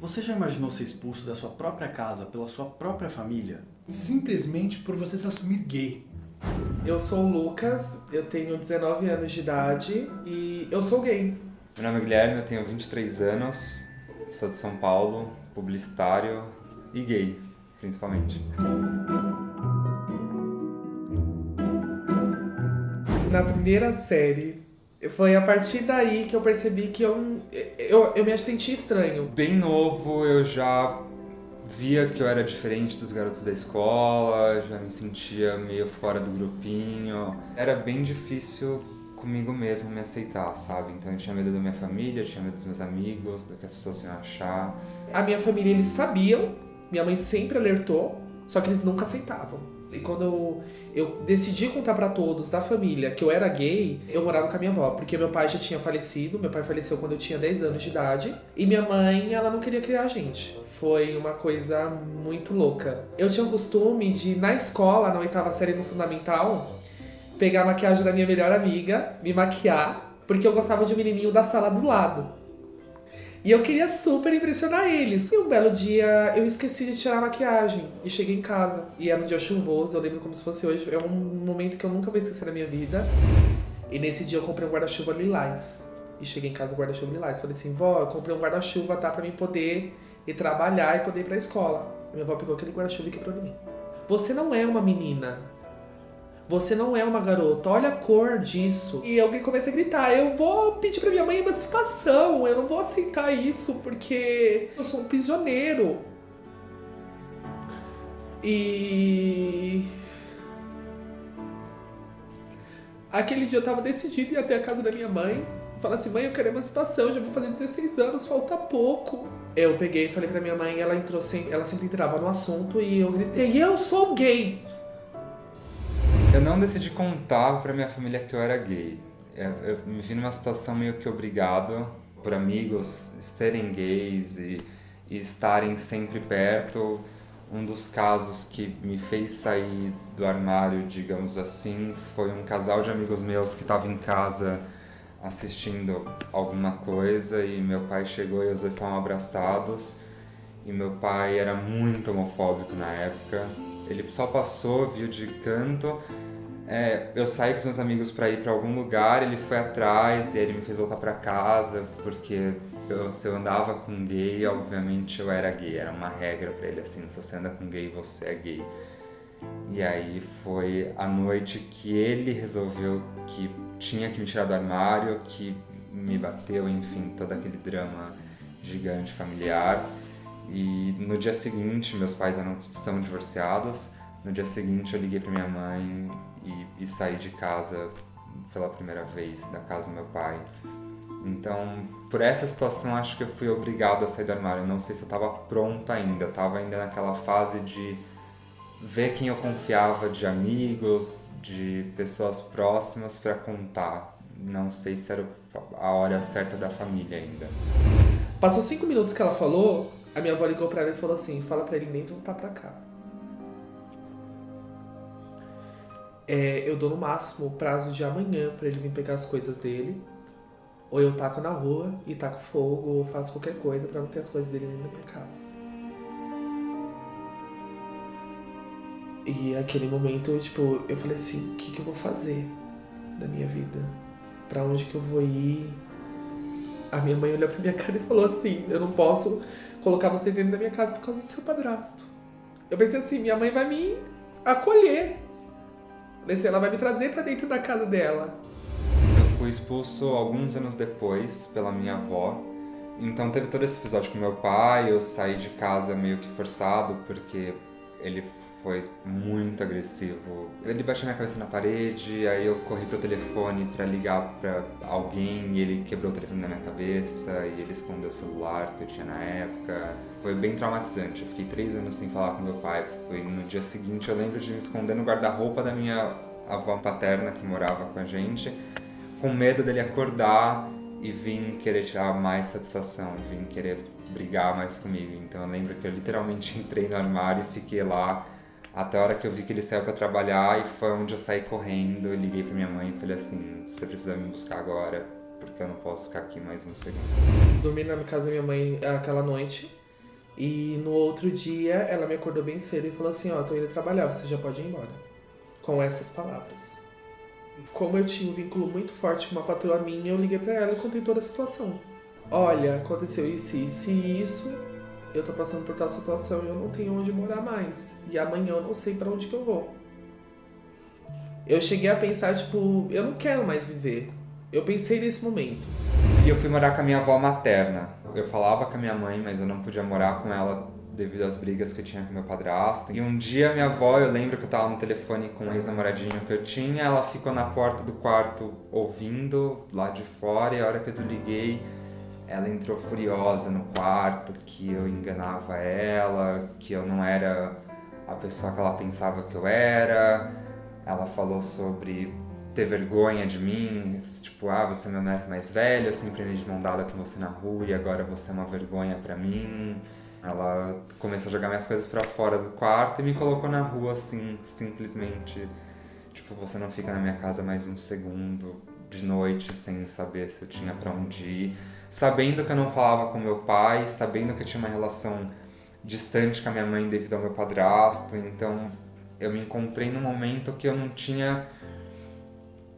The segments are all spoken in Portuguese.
Você já imaginou ser expulso da sua própria casa pela sua própria família? Simplesmente por você se assumir gay. Eu sou o Lucas, eu tenho 19 anos de idade e eu sou gay. Meu nome é Guilherme, eu tenho 23 anos, sou de São Paulo, publicitário e gay, principalmente. Na primeira série, foi a partir daí que eu percebi que eu me senti estranho. Bem novo, eu já via que eu era diferente dos garotos da escola, já me sentia meio fora do grupinho. Era bem difícil comigo mesmo me aceitar, sabe? Então eu tinha medo da minha família, eu tinha medo dos meus amigos, do que as pessoas iam achar. A minha família, eles sabiam, minha mãe sempre alertou, só que eles nunca aceitavam. E quando eu decidi contar pra todos da família que eu era gay, eu morava com a minha avó, porque meu pai já tinha falecido, meu pai faleceu quando eu tinha 10 anos de idade, e minha mãe, ela não queria criar a gente. Foi uma coisa muito louca. Eu tinha o costume de, na escola, na 8ª série no fundamental, pegar a maquiagem da minha melhor amiga, me maquiar, porque eu gostava de um menininho da sala do lado. E eu queria super impressionar eles. E um belo dia eu esqueci de tirar a maquiagem e cheguei em casa. E era um dia chuvoso, eu lembro como se fosse hoje. É um momento que eu nunca vou esquecer na minha vida. E nesse dia eu comprei um guarda-chuva lilás. E cheguei em casa com guarda-chuva lilás. Falei assim, vó, eu comprei um guarda-chuva, tá? Pra mim poder ir trabalhar e poder ir pra escola. A minha avó pegou aquele guarda-chuva e quebrou em mim. Você não é uma menina. Você não é uma garota, olha a cor disso. E alguém começa a gritar, eu vou pedir pra minha mãe emancipação, eu não vou aceitar isso porque eu sou um prisioneiro. E... aquele dia eu tava decidido em ir até a casa da minha mãe. Falar assim, mãe, eu quero emancipação, eu já vou fazer 16 anos, falta pouco. Eu peguei e falei pra minha mãe, ela sempre entrava no assunto e eu gritei, eu sou gay! Eu não decidi contar pra minha família que eu era gay. Eu me vi numa situação meio que obrigado por amigos serem gays e estarem sempre perto. Um dos casos que me fez sair do armário, digamos assim, foi um casal de amigos meus que estava em casa assistindo alguma coisa e meu pai chegou e os dois estavam abraçados. E meu pai era muito homofóbico na época. Ele só passou, viu de canto. Eu saí com os meus amigos pra ir pra algum lugar, ele foi atrás e aí ele me fez voltar pra casa, porque se eu andava com gay, obviamente eu era gay. Era uma regra pra ele, assim, se você anda com gay, você é gay. E aí foi a noite que ele resolveu que tinha que me tirar do armário, que me bateu, enfim, todo aquele drama gigante familiar. E no dia seguinte, meus pais são divorciados, no dia seguinte eu liguei pra minha mãe e saí de casa pela primeira vez, da casa do meu pai. Então, por essa situação, acho que eu fui obrigado a sair do armário. Não sei se eu estava pronta ainda, eu estava ainda naquela fase de ver quem eu confiava, de amigos, de pessoas próximas pra contar. Não sei se era a hora certa da família ainda. Passou 5 minutos que ela falou, a minha avó ligou pra ela e falou assim, fala pra ele nem voltar pra cá. Eu dou no máximo o prazo de amanhã pra ele vir pegar as coisas dele. Ou eu taco na rua e taco fogo, ou faço qualquer coisa pra não ter as coisas dele dentro da minha casa. E aquele momento, tipo, eu falei assim, o que eu vou fazer da minha vida? Pra onde que eu vou ir? A minha mãe olhou pra minha cara e falou assim, eu não posso colocar você dentro da minha casa por causa do seu padrasto. Eu pensei assim, minha mãe vai me acolher. Ela vai me trazer pra dentro da casa dela. Eu fui expulso alguns anos depois pela minha avó. Então teve todo esse episódio com meu pai, eu saí de casa meio que forçado porque ele foi muito agressivo. Ele bateu minha cabeça na parede, aí eu corri pro telefone pra ligar pra alguém e ele quebrou o telefone na minha cabeça e ele escondeu o celular que eu tinha na época. Foi bem traumatizante, eu fiquei 3 anos sem falar com meu pai. Foi no dia seguinte, eu lembro de me esconder no guarda-roupa da minha avó paterna que morava com a gente, com medo dele acordar e vir querer tirar mais satisfação, vir querer brigar mais comigo. Então eu lembro que eu literalmente entrei no armário e fiquei lá até a hora que eu vi que ele saiu pra trabalhar e foi onde eu saí correndo. Eu liguei pra minha mãe e falei assim, você precisa me buscar agora, porque eu não posso ficar aqui mais um segundo. Dormi na casa da minha mãe aquela noite. E no outro dia, ela me acordou bem cedo e falou assim, ó, tô indo trabalhar, você já pode ir embora. Com essas palavras. Como eu tinha um vínculo muito forte com uma patroa minha, eu liguei pra ela e contei toda a situação. Olha, aconteceu isso, isso e isso, eu tô passando por tal situação e eu não tenho onde morar mais. E amanhã eu não sei pra onde que eu vou. Eu cheguei a pensar, tipo, eu não quero mais viver. Eu pensei nesse momento. E eu fui morar com a minha avó materna. Eu falava com a minha mãe, mas eu não podia morar com ela devido às brigas que eu tinha com meu padrasto. E um dia minha avó, eu lembro que eu tava no telefone com um ex-namoradinho que eu tinha, ela ficou na porta do quarto ouvindo lá de fora, e a hora que eu desliguei, ela entrou furiosa no quarto, que eu enganava ela, que eu não era a pessoa que ela pensava que eu era. Ela falou sobre ter vergonha de mim, tipo, você é meu neto mais velho, eu sempre andei de mão dada com você na rua e agora você é uma vergonha pra mim. Ela começou a jogar minhas coisas pra fora do quarto e me colocou na rua assim, simplesmente. Tipo, você não fica na minha casa mais um segundo de noite sem saber se eu tinha pra onde ir. Sabendo que eu não falava com meu pai, sabendo que eu tinha uma relação distante com a minha mãe devido ao meu padrasto. Então eu me encontrei num momento que eu não tinha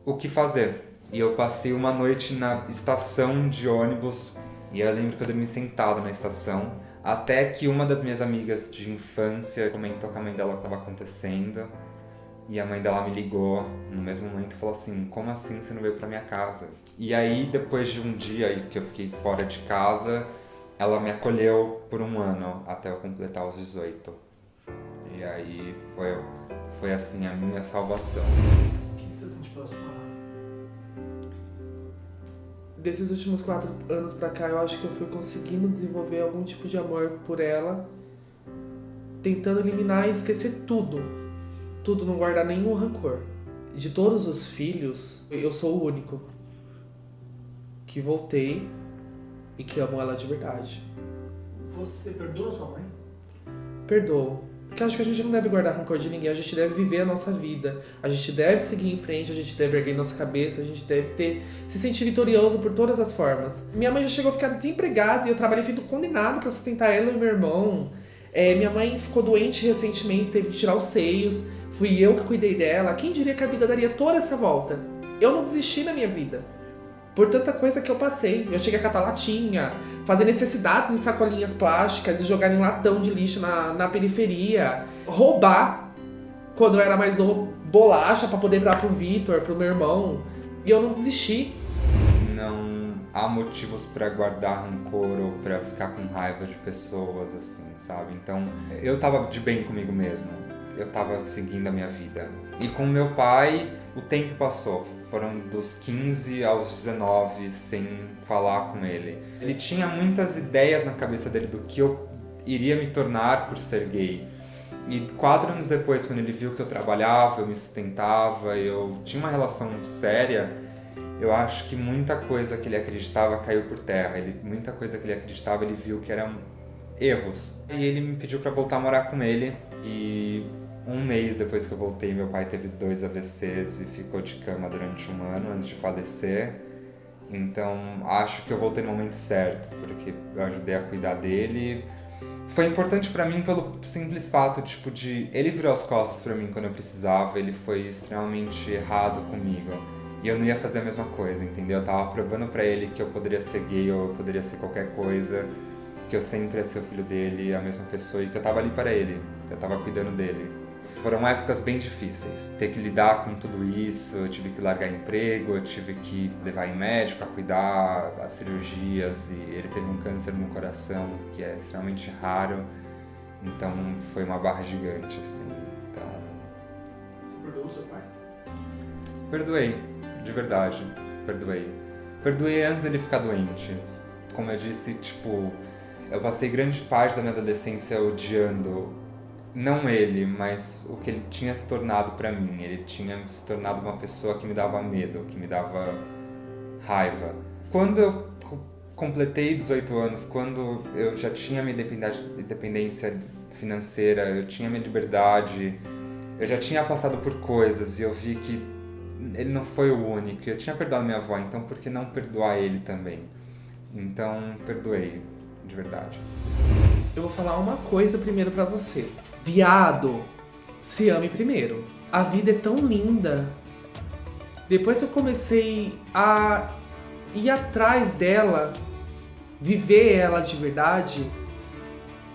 o que fazer. E eu passei uma noite na estação de ônibus e eu lembro que eu dormi sentado na estação, até que uma das minhas amigas de infância comentou com a mãe dela o que estava acontecendo, e a mãe dela me ligou no mesmo momento e falou assim, como assim você não veio pra minha casa? E aí, depois de um dia que eu fiquei fora de casa, ela me acolheu por 1 ano, até eu completar os 18. E aí foi assim, a minha salvação. O que você sente pela sua mãe? Desses últimos 4 anos pra cá, eu acho que eu fui conseguindo desenvolver algum tipo de amor por ela, tentando eliminar e esquecer tudo. Tudo, não guardar nenhum rancor. De todos os filhos, eu sou o único que voltei e que amo ela de verdade. Você perdoa sua mãe? Perdoo. Porque eu acho que a gente não deve guardar rancor de ninguém, a gente deve viver a nossa vida, a gente deve seguir em frente, a gente deve erguer nossa cabeça, a gente deve se sentir vitorioso por todas as formas. Minha mãe já chegou a ficar desempregada e eu trabalhei feito condenado pra sustentar ela e meu irmão. Minha mãe ficou doente recentemente, teve que tirar os seios, fui eu que cuidei dela. Quem diria que a vida daria toda essa volta? Eu não desisti na minha vida. Por tanta coisa que eu passei. Eu cheguei a catar latinha, fazer necessidades em sacolinhas plásticas e jogar em latão de lixo na periferia. Roubar, quando eu era mais novo, bolacha pra poder dar pro Vitor, pro meu irmão. E eu não desisti. Não há motivos pra guardar rancor ou pra ficar com raiva de pessoas, assim, sabe? Então, eu tava de bem comigo mesmo. Eu tava seguindo a minha vida. E com meu pai, o tempo passou. Foram dos 15 aos 19 sem falar com ele. Ele tinha muitas ideias na cabeça dele do que eu iria me tornar por ser gay. E 4 anos depois, quando ele viu que eu trabalhava, eu me sustentava, eu tinha uma relação séria, eu acho que muita coisa que ele acreditava caiu por terra. Muita coisa que ele acreditava, ele viu que eram erros. E ele me pediu para voltar a morar com ele. E 1 mês depois que eu voltei, meu pai teve 2 AVCs e ficou de cama durante 1 ano antes de falecer. Então, acho que eu voltei no momento certo, porque eu ajudei a cuidar dele. Foi importante pra mim pelo simples fato, tipo, de ele virou as costas pra mim quando eu precisava, ele foi extremamente errado comigo. E eu não ia fazer a mesma coisa, entendeu? Eu tava provando pra ele que eu poderia ser gay ou eu poderia ser qualquer coisa, que eu sempre ia ser o filho dele, a mesma pessoa, e que eu tava ali para ele, eu tava cuidando dele. Foram épocas bem difíceis. Ter que lidar com tudo isso, eu tive que largar emprego, eu tive que levar em médico a cuidar, as cirurgias, e ele teve um câncer no coração, que é extremamente raro. Então foi uma barra gigante, assim. Então... Você perdoou seu pai? Perdoei, de verdade, perdoei. Perdoei antes dele ficar doente. Como eu disse, tipo, eu passei grande parte da minha adolescência odiando não ele, mas o que ele tinha se tornado pra mim. Ele tinha se tornado uma pessoa que me dava medo, que me dava raiva. Quando eu completei 18 anos, quando eu já tinha minha independência financeira, eu tinha minha liberdade, eu já tinha passado por coisas e eu vi que ele não foi o único. Eu tinha perdoado minha avó, então por que não perdoar ele também? Então, perdoei, de verdade. eu vou falar uma coisa primeiro pra você. Viado, se ame primeiro. A vida é tão linda. Depois que eu comecei a ir atrás dela, viver ela de verdade,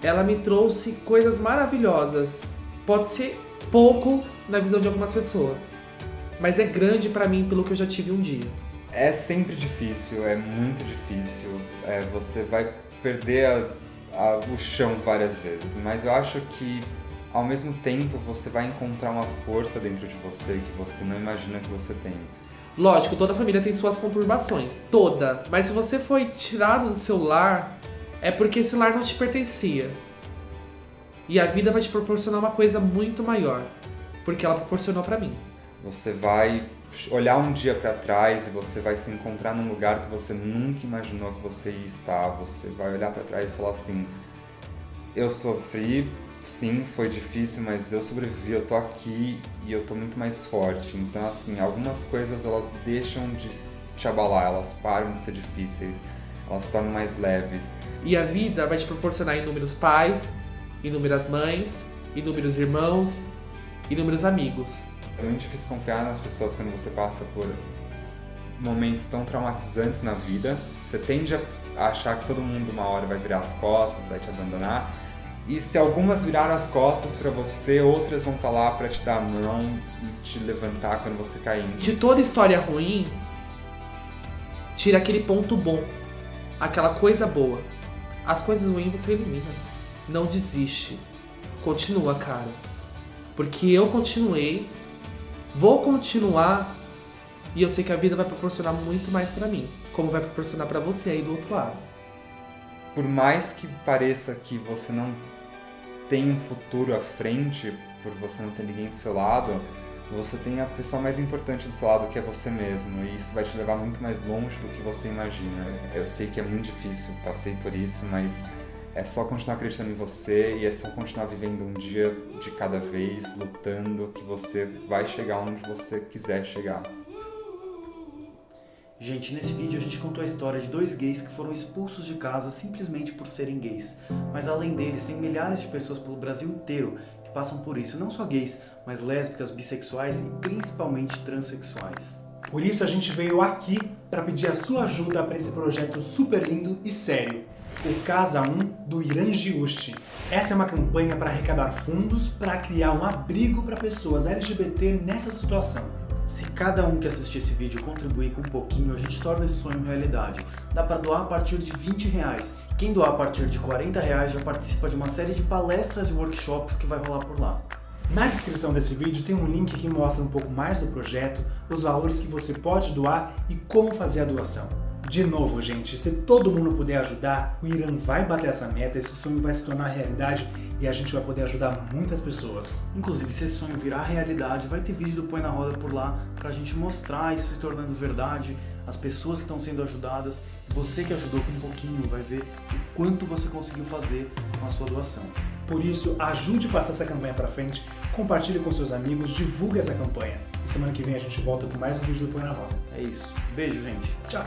ela me trouxe coisas maravilhosas. Pode ser pouco na visão de algumas pessoas, mas é grande pra mim pelo que eu já tive um dia. É sempre difícil, é muito difícil. Você vai perder o chão várias vezes, mas eu acho que ao mesmo tempo você vai encontrar uma força dentro de você que você não imagina que você tem. Lógico, toda família tem suas conturbações, toda. Mas se você foi tirado do seu lar, é porque esse lar não te pertencia. E a vida vai te proporcionar uma coisa muito maior, porque ela proporcionou pra mim. Você vai olhar um dia pra trás e você vai se encontrar num lugar que você nunca imaginou que você ia estar. Você vai olhar pra trás e falar assim, eu sofri, sim, foi difícil, mas eu sobrevivi, eu tô aqui e eu tô muito mais forte. Então, assim, algumas coisas elas deixam de te abalar, elas param de ser difíceis, elas se tornam mais leves. E a vida vai te proporcionar inúmeros pais, inúmeras mães, inúmeros irmãos, inúmeros amigos. É muito difícil confiar nas pessoas quando você passa por momentos tão traumatizantes na vida. Você tende a achar que todo mundo uma hora vai virar as costas, vai te abandonar. E se algumas viraram as costas pra você, outras vão estar lá pra te dar a mão e te levantar quando você cair. De toda história ruim, tira aquele ponto bom, aquela coisa boa. As coisas ruins você elimina. Não desiste. Continua, cara. Porque eu continuei, vou continuar e eu sei que a vida vai proporcionar muito mais pra mim, como vai proporcionar pra você aí do outro lado. Por mais que pareça que você não tem um futuro à frente, por você não ter ninguém do seu lado, você tem a pessoa mais importante do seu lado, que é você mesmo, e isso vai te levar muito mais longe do que você imagina. Eu sei que é muito difícil, passei por isso, mas é só continuar acreditando em você e é só continuar vivendo um dia de cada vez, lutando, que você vai chegar onde você quiser chegar. Gente, nesse vídeo a gente contou a história de 2 gays que foram expulsos de casa simplesmente por serem gays. Mas além deles, tem milhares de pessoas pelo Brasil inteiro que passam por isso. Não só gays, mas lésbicas, bissexuais e principalmente transexuais. Por isso a gente veio aqui para pedir a sua ajuda para esse projeto super lindo e sério. O Casa 1 do Irangiuste. Essa é uma campanha para arrecadar fundos para criar um abrigo para pessoas LGBT nessa situação. Se cada um que assistir esse vídeo contribuir com um pouquinho, a gente torna esse sonho realidade. Dá para doar a partir de R$20. Quem doar a partir de R$40 já participa de uma série de palestras e workshops que vai rolar por lá. Na descrição desse vídeo tem um link que mostra um pouco mais do projeto, os valores que você pode doar e como fazer a doação. De novo, gente, se todo mundo puder ajudar, o Irã vai bater essa meta, esse sonho vai se tornar realidade e a gente vai poder ajudar muitas pessoas. Inclusive, se esse sonho virar realidade, vai ter vídeo do Põe na Roda por lá pra gente mostrar isso se tornando verdade, as pessoas que estão sendo ajudadas, você que ajudou com um pouquinho vai ver o quanto você conseguiu fazer com a sua doação. Por isso, ajude a passar essa campanha pra frente, compartilhe com seus amigos, divulgue essa campanha. E semana que vem a gente volta com mais um vídeo do Põe na Roda. É isso. Beijo, gente. Tchau!